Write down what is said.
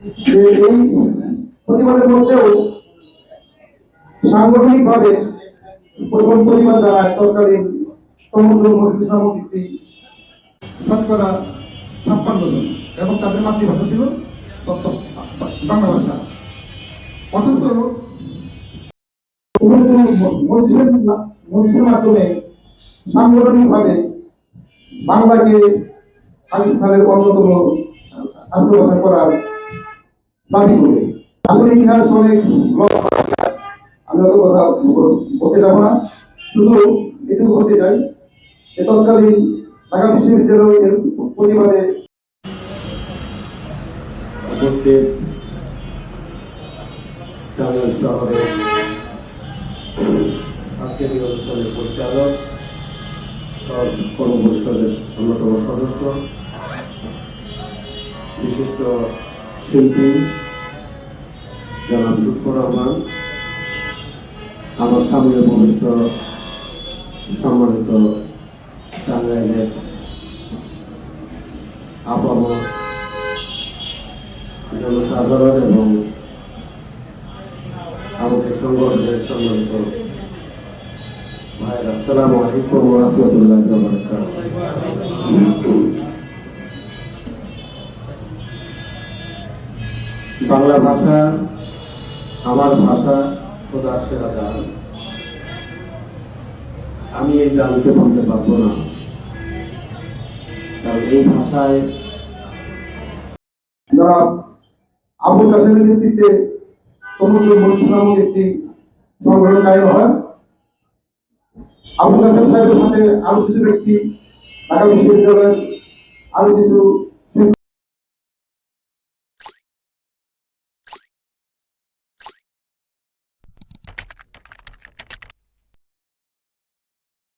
যে এই প্রতিবাদের মধ্যেও সাংগঠনিকভাবে প্রথম প্রতিবাদ জানায় তৎকালীন তমুদ্দুল মজলিস নামক একটি শতকরা 56 জন, এবং তাদের মাতৃভাষা ছিল বাংলা ভাষা। অথচ মজলিসের মাধ্যমে সাংগঠনিকভাবে বাংলাকে পাকিস্তানের অন্যতম রাষ্ট্রভাষা করার দাবি করে। আসলে ইতিহাস অনেক, আমি অত কথা বলতে যাব না, শুধু এটুকু বলতে চাই যে তৎকালীন ঢাকা বিশ্ববিদ্যালয়ের প্রতিবাদে উপস্থিত টাঙ্গাইল শহরে আজকের এই অনুষ্ঠানের পরিচালক, কর্ম পরিষদের অন্যতম সদস্য, বিশিষ্ট শিল্পী জনাব লুৎফর রহমান, আমার সামনে উপবিষ্ট সম্মানিত টাঙ্গাইলের আপামর জনসাধারণ এবং আমাদের সংগঠনের সম্মানিত ভাইরা, আসসালামু আলাইকুম ওয়া রাহমাতুল্লাহি ওয়া বারাকাতুহু। বাংলা ভাষা আমার ভাষা, খোদার সেরা দান। আমি এই গানকে বলতে পারবো না, কারণ এই ভাষায় আবুল কাসেমের নেতৃত্বে তমুদ্দুল মজলিস নামক একটি সংগঠন কায়েম হয়। আবুল কাসেম সাহেবের সাথে আরো কিছু ব্যক্তি, ঢাকা বিশ্ববিদ্যালয়ের আরো কিছু